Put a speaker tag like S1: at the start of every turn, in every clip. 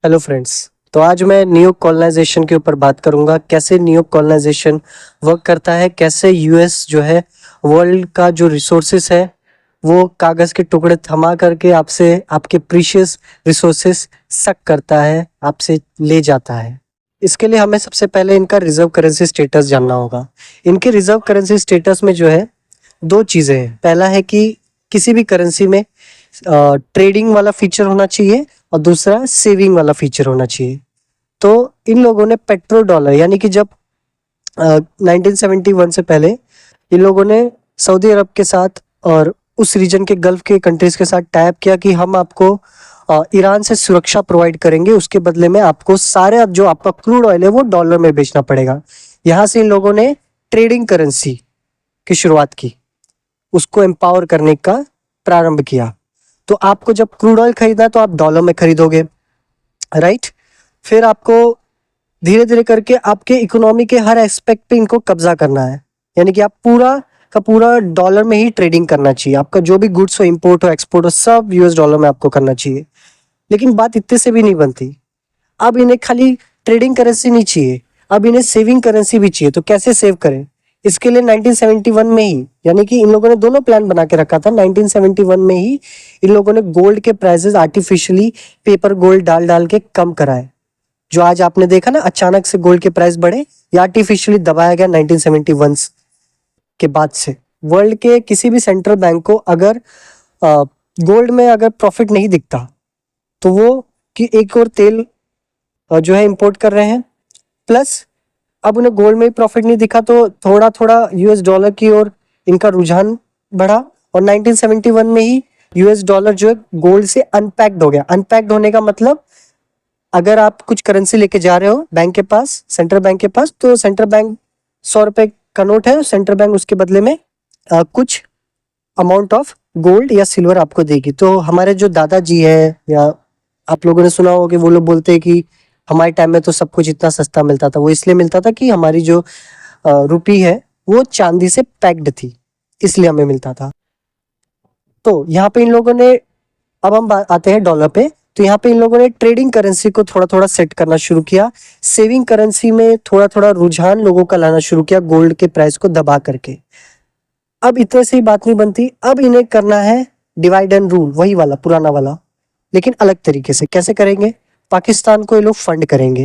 S1: Hello friends. तो आज मैं न्यू कॉलोनाइजेशन के ऊपर बात करूंगा, कैसे न्यू कॉलोनाइजेशन वर्क करता है, कैसे यूएस जो है वर्ल्ड का जो रिसोर्सेस है वो कागज़ के टुकड़े थमा करके आपसे आपके प्रीशियस रिसोर्सेस सक करता है, आपसे ले जाता है। इसके लिए हमें सबसे पहले इनका रिजर्व करेंसी स्टेटस जानना होगा। इनके रिजर्व करेंसी स्टेटस में जो है दो चीज़ें हैं। पहला है कि किसी भी करेंसी में ट्रेडिंग वाला फीचर होना चाहिए और दूसरा सेविंग वाला फीचर होना चाहिए। तो इन लोगों ने पेट्रो डॉलर यानी कि जब 1971 से पहले इन लोगों ने सऊदी अरब के साथ और उस रीजन के गल्फ के कंट्रीज के साथ टाइप किया कि हम आपको ईरान से सुरक्षा प्रोवाइड करेंगे, उसके बदले में आपको सारे जो आपका क्रूड ऑयल है वो डॉलर में बेचना पड़ेगा। यहाँ से इन लोगों ने ट्रेडिंग करेंसी की शुरुआत की, उसको एम्पावर करने का प्रारंभ किया। तो आपको जब क्रूड ऑयल खरीदना है तो आप डॉलर में खरीदोगे, राइट। फिर आपको धीरे धीरे करके आपके इकोनॉमी के हर एस्पेक्ट पे इनको कब्जा करना है, यानी कि आप पूरा का पूरा डॉलर में ही ट्रेडिंग करना चाहिए। आपका जो भी गुड्स हो, इंपोर्ट हो, एक्सपोर्ट हो, सब यूएस डॉलर में आपको करना चाहिए। लेकिन बात इतने से भी नहीं बनती। अब इन्हें खाली ट्रेडिंग करेंसी नहीं चाहिए, अब इन्हें सेविंग करेंसी भी चाहिए। तो कैसे सेव करें? इसके लिए 1971 में ही, यानी कि इन लोगों ने दोनों प्लान बना के रखा था। 1971 में ही इन लोगों ने गोल्ड के प्राइसेस आर्टिफिशियली पेपर गोल्ड डाल डाल के कम कराए। जो आज आपने देखा ना, अचानक से गोल्ड के प्राइस बढ़े, ये आर्टिफिशियली दबाया गया 1971 के बाद से। वर्ल्ड के किसी भी सेंट्रल बैंक को अगर गोल्ड में अगर प्रॉफिट नहीं दिखता तो वो कि एक और तेल जो है इंपोर्ट कर रहे हैं, प्लस अब उन्हें गोल्ड में ही प्रॉफिट नहीं दिखा तो थोड़ा थोड़ा यूएस डॉलर की ओर इनका रुझान बढ़ा। और 1971 में ही यूएस डॉलर जो है गोल्ड से अनपैक्ड हो गया। अनपैक्ड होने का मतलब, अगर आप कुछ करेंसी लेके जा रहे हो बैंक के पास, सेंट्रल बैंक के पास, तो सेंट्रल बैंक 100 रुपए का नोट है, सेंट्रल बैंक उसके बदले में कुछ अमाउंट ऑफ गोल्ड या सिल्वर आपको देगी। तो हमारे जो दादाजी है, या आप लोगों ने सुना होगा कि वो लोग बोलते हैं कि हमारे टाइम में तो सब कुछ इतना सस्ता मिलता था। वो इसलिए मिलता था कि हमारी जो रुपी है वो चांदी से पैक्ड थी, इसलिए हमें मिलता था। तो यहाँ पे इन लोगों ने, अब हम आते हैं डॉलर पे। तो यहाँ पे इन लोगों ने ट्रेडिंग करेंसी को थोड़ा थोड़ा सेट करना शुरू किया, सेविंग करेंसी में थोड़ा थोड़ा रुझान लोगों का लाना शुरू किया गोल्ड के प्राइस को दबा करके। अब इतने से ही बात नहीं बनती, अब इन्हें करना है डिवाइड एंड रूल, वही वाला पुराना वाला, लेकिन अलग तरीके से। कैसे करेंगे? पाकिस्तान को ये लोग फंड करेंगे,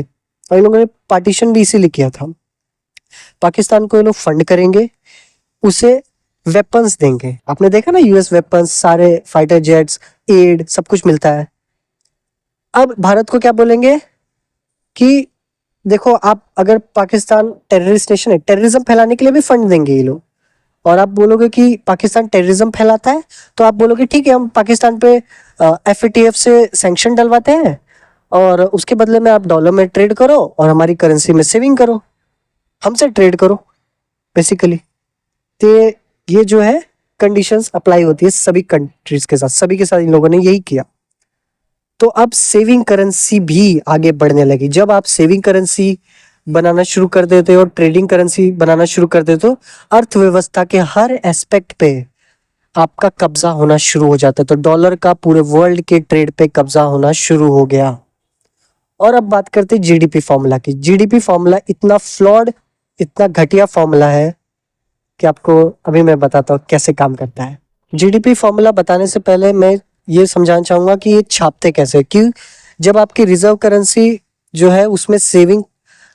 S1: और इन लोगों ने पार्टीशन भी इसीलिए किया था। पाकिस्तान को ये लोग फंड करेंगे, उसे वेपन्स देंगे। आपने देखा ना, यूएस वेपन्स, सारे फाइटर जेट्स, एड, सब कुछ मिलता है। अब भारत को क्या बोलेंगे कि देखो, आप अगर पाकिस्तान टेररिस्ट नेशन है, टेररिज्म फैलाने के लिए भी फंड देंगे ये लोग। और आप बोलोगे कि पाकिस्तान टेररिज्म फैलाता है, तो आप बोलोगे ठीक है, हम पाकिस्तान पे एफएटीएफ से सैंक्शन डलवाते हैं और उसके बदले में आप डॉलर में ट्रेड करो और हमारी करेंसी में सेविंग करो, हमसे ट्रेड करो बेसिकली। तो ये जो है कंडीशंस अप्लाई होती है सभी कंट्रीज के साथ, सभी के साथ इन लोगों ने यही किया। तो अब सेविंग करेंसी भी आगे बढ़ने लगी। जब आप सेविंग करेंसी बनाना शुरू कर देते हो और ट्रेडिंग करेंसी बनाना शुरू कर देते हो, अर्थव्यवस्था के हर एस्पेक्ट पे आपका कब्जा होना शुरू हो जाता है। तो डॉलर का पूरे वर्ल्ड के ट्रेड पे कब्जा होना शुरू हो गया। और अब बात करते हैं जीडीपी फॉर्मूला की। जीडीपी फॉर्मूला इतना फ्लॉड, इतना घटिया फॉर्मूला है कि आपको अभी मैं बताता हूँ कैसे काम करता है। जीडीपी फॉर्मूला बताने से पहले मैं ये समझाना चाहूंगा कि ये छापते कैसे। कि जब आपकी रिजर्व करेंसी जो है उसमें सेविंग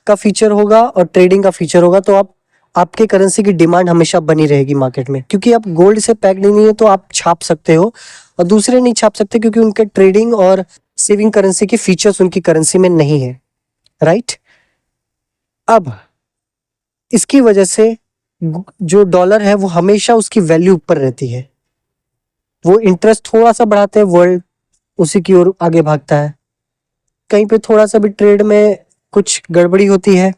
S1: का फीचर होगा और ट्रेडिंग का फीचर होगा, तो आपके करेंसी की डिमांड हमेशा बनी रहेगी मार्केट में। क्योंकि आप गोल्ड से पैक्ड नहीं है तो आप छाप सकते हो, और दूसरे नहीं छाप सकते क्योंकि उनके ट्रेडिंग और सेविंग करेंसी के फीचर्स उनकी करेंसी में नहीं है, राइट। अब इसकी वजह से जो डॉलर है वो हमेशा उसकी वैल्यू ऊपर रहती है। वो इंटरेस्ट थोड़ा सा बढ़ाते हैं, वर्ल्ड उसी की ओर आगे भागता है। कहीं पे थोड़ा सा भी ट्रेड में कुछ गड़बड़ी होती है,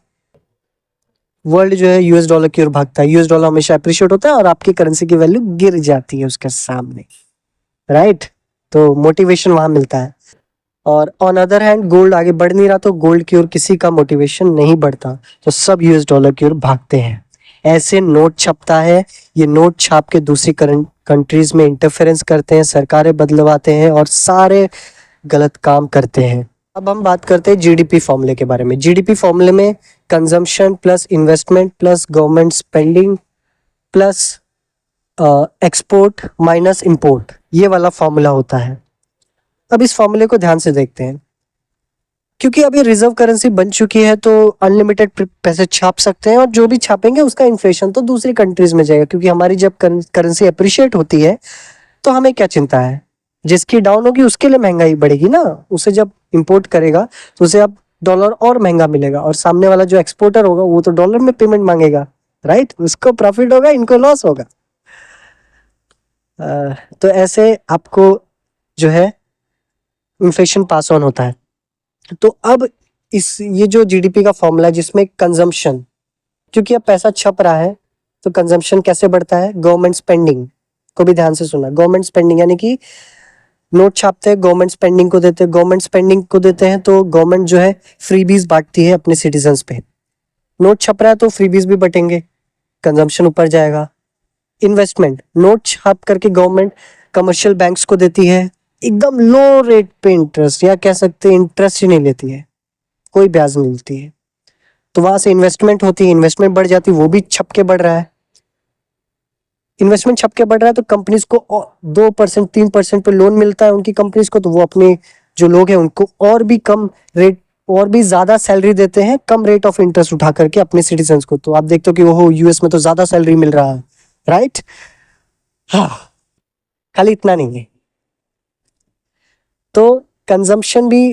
S1: वर्ल्ड जो है यूएस डॉलर की ओर भागता है। यूएस डॉलर हमेशा अप्रिशिएट होता है और आपकी करेंसी की वैल्यू गिर जाती है उसके सामने, राइट। तो मोटिवेशन वहां मिलता है। और ऑन अदर हैंड गोल्ड आगे बढ़ नहीं रहा, तो गोल्ड की ओर किसी का मोटिवेशन नहीं बढ़ता, तो सब यूएस डॉलर की ओर भागते हैं। ऐसे नोट छपता है, ये नोट छाप के दूसरी कंट्रीज में इंटरफेरेंस करते हैं, सरकारें बदलवाते हैं और सारे गलत काम करते हैं। अब हम बात करते हैं जीडीपी फॉर्मूले के बारे में। जीडीपी फॉर्मूले में consumption plus investment plus government spending plus export minus import, ये वाला फॉर्मूला होता है। अब इस फॉर्मूले को ध्यान से देखते हैं। क्योंकि अभी रिजर्व करेंसी बन चुकी है तो अनलिमिटेड पैसे छाप सकते हैं, और जो भी छापेंगे उसका इन्फ्लेशन तो दूसरी कंट्रीज में जाएगा, क्योंकि हमारी जब करेंसी अप्रिशिएट होती है तो हमें क्या चिंता है, जिसकी डाउन होगी उसके लिए महंगाई बढ़ेगी ना। उसे जब इंपोर्ट करेगा तो उसे अब डॉलर और महंगा मिलेगा, और सामने वाला जो एक्सपोर्टर होगा वो तो डॉलर में पेमेंट मांगेगा, राइट। उसको प्रॉफिट होगा, इनको लॉस होगा। तो ऐसे आपको जो है इन्फ्लेशन पास ऑन होता है। तो अब ये जो जीडीपी का फॉर्मूला है जिसमें कंजम्पशन, क्योंकि अब पैसा छप रहा है तो कंजम्पशन कैसे बढ़ता है, गवर्नमेंट स्पेंडिंग को भी ध्यान से सुनना। गवर्नमेंट स्पेंडिंग यानी कि नोट छापते हैं, गवर्नमेंट स्पेंडिंग को देते हैं, गवर्नमेंट स्पेंडिंग को देते हैं तो गवर्नमेंट जो है फ्रीबीज बांटती है अपने सिटीजन्स पे। नोट छप रहा है तो फ्रीबीज भी बटेंगे, कंजम्पशन ऊपर जाएगा। इन्वेस्टमेंट, नोट छाप करके गवर्नमेंट कमर्शियल बैंक्स को देती है एकदम लो रेट पे इंटरेस्ट, या कह सकते हैं इंटरेस्ट ही नहीं लेती है, कोई ब्याज नहीं मिलती है, तो वहां से इन्वेस्टमेंट होती है, इन्वेस्टमेंट बढ़ जाती है, वो भी छप के बढ़ रहा है। इन्वेस्टमेंट छप के बढ़ रहा है तो कंपनीज को 2% 3% पे लोन मिलता है उनकी कंपनीज को, तो वो अपने जो लोग हैं उनको और भी कम रेट और भी ज्यादा सैलरी देते हैं, कम रेट ऑफ इंटरेस्ट उठा करके अपने सिटीजन्स को। तो आप देखते हो कि वो यूएस में तो ज्यादा सैलरी मिल रहा है, राइट। हाँ, खाली इतना नहीं है, तो कंजम्पशन भी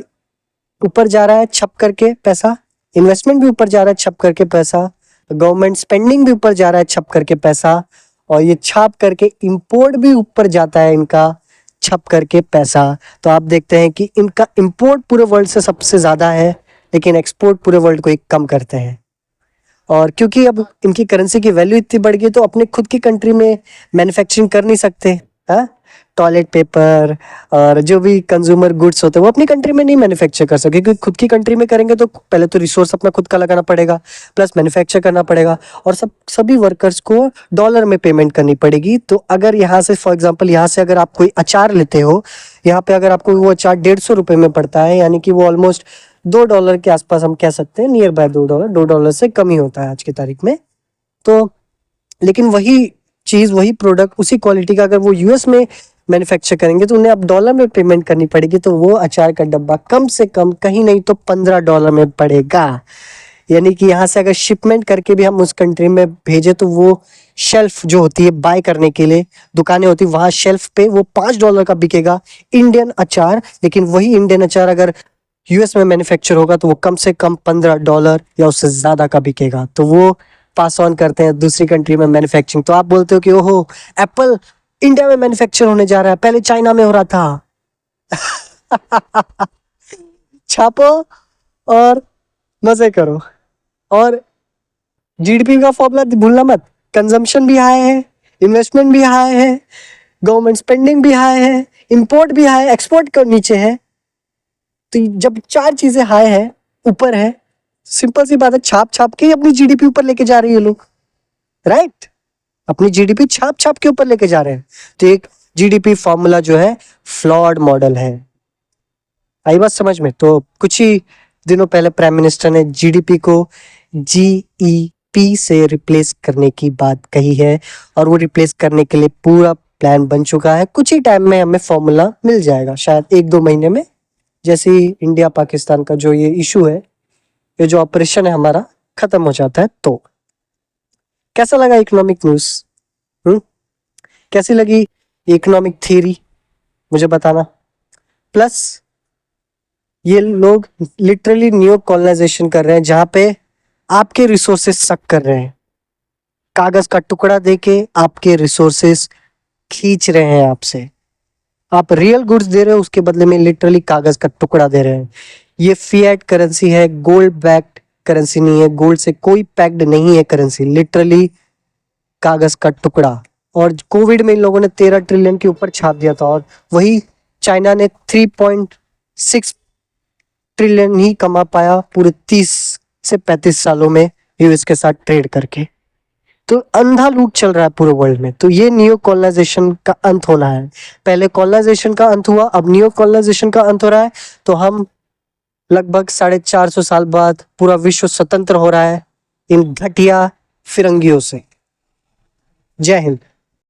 S1: ऊपर जा रहा है छप करके पैसा, इन्वेस्टमेंट भी ऊपर जा रहा है छप करके पैसा, गवर्नमेंट स्पेंडिंग भी ऊपर जा रहा है छप करके पैसा, और ये छाप करके इंपोर्ट भी ऊपर जाता है इनका छप करके पैसा। तो आप देखते हैं कि इनका इंपोर्ट पूरे वर्ल्ड से सबसे ज्यादा है, लेकिन एक्सपोर्ट पूरे वर्ल्ड को एक कम करते हैं। और क्योंकि अब इनकी करेंसी की वैल्यू इतनी बढ़ गई तो अपने खुद की कंट्री में मैन्युफैक्चरिंग कर नहीं सकते। हाँ, टॉयलेट पेपर और जो भी कंज्यूमर गुड्स होते हैं वो अपनी कंट्री में नहीं मैन्युफैक्चर कर सके, क्योंकि खुद की कंट्री में करेंगे तो पहले तो रिसोर्स अपना खुद का लगाना पड़ेगा, प्लस मैन्युफैक्चर करना पड़ेगा, और सभी वर्कर्स को डॉलर में पेमेंट करनी पड़ेगी। तो अगर यहाँ से फॉर एग्जाम्पल यहाँ से अगर आप कोई अचार लेते हो, यहाँ पे अगर आपको वो अचार 150 रुपये में पड़ता है, यानी कि वो ऑलमोस्ट $2 के आसपास हम कह सकते हैं, नियर बाय $2 से कम ही होता है आज की तारीख में। तो लेकिन वही चीज वही प्रोडक्ट उसी क्वालिटी का अगर वो यूएस में मैन्युफैक्चर करेंगे तो उन्हें अब डॉलर में पेमेंट करनी पड़ेगी, तो वो अचार का डब्बा कम से कम कहीं नहीं तो $15 में पड़ेगा। यानी कि यहाँ से अगर शिपमेंट करके भी हम उस कंट्री में भेजे तो वो शेल्फ जो होती है बाय करने के लिए दुकानें होती है, वहां शेल्फ पे वो $5 का बिकेगा इंडियन अचार। लेकिन वही इंडियन अचार अगर यूएस में मैन्युफैक्चर होगा तो वो कम से कम $15 या उससे ज्यादा का बिकेगा। तो वो पास ऑन करते हैं दूसरी कंट्री में मैन्युफैक्चरिंग। तो आप बोलते हो कि ओहो एप्पल इंडिया में मैन्युफैक्चर होने जा रहा है, पहले चाइना में हो रहा था। छापो और मजे करो। और जीडीपी का फॉर्मूला भूलना मत, कंजम्पशन भी हाई है, इन्वेस्टमेंट भी हाई है, गवर्नमेंट स्पेंडिंग भी हाई है, इंपोर्ट भी हाई है, एक्सपोर्ट का नीचे है। तो जब चार चीजें हाई है ऊपर है, सिंपल सी बात है, छाप छाप के अपनी जीडीपी ऊपर लेके जा रही है लोग, राइट। अपनी जीडीपी छाप छाप के ऊपर लेके जा रहे हैं। तो एक जीडीपी फॉर्मूला जो है फ्लॉड मॉडल है। आई बात समझ में। तो कुछ ही दिनों पहले प्राइम मिनिस्टर ने जीडीपी को जीईपी से रिप्लेस करने की बात कही है, और वो रिप्लेस करने के लिए पूरा प्लान बन चुका है। कुछ ही टाइम में हमें फॉर्मूला मिल जाएगा, शायद 1-2 महीने में। जैसे ही इंडिया पाकिस्तान का जो ये इशू है, ये जो ऑपरेशन है हमारा खत्म हो जाता है। तो कैसा लगा इकोनॉमिक न्यूज? कैसी लगी इकोनॉमिक थ्योरी, मुझे बताना। प्लस ये लोग लिटरली न्यू कॉलोनाइजेशन कर रहे हैं, जहां पे आपके रिसोर्सेस सक कर रहे हैं, कागज का टुकड़ा देके आपके रिसोर्सेस खींच रहे हैं आपसे। आप रियल गुड्स दे रहे हो, उसके बदले में लिटरली कागज का टुकड़ा दे रहे हैं। ये फिएट करेंसी है, गोल्ड बैक्ड करेंसी नहीं है, गोल्ड से कोई पैक्ड नहीं है करेंसी, लिटरली कागज का टुकड़ा। और कोविड में इन लोगों ने 13 ट्रिलियन के ऊपर छाप दिया था, और वही चाइना ने 3.6 ट्रिलियन ही कमा पाया पूरे 30 से 35 सालों में यूएस के साथ ट्रेड करके। तो अंधा लूट चल रहा है पूरे वर्ल्ड में। तो ये न्यू कॉलोनाइजेशन का अंत होना है। पहले कॉलोनाइजेशन का अंत हुआ, अब न्यू कॉलोनाइजेशन का अंत हो रहा है। तो हम लगभग 450 साल बाद पूरा विश्व स्वतंत्र हो रहा है इन घटिया फिरंगियों से। जय हिंद।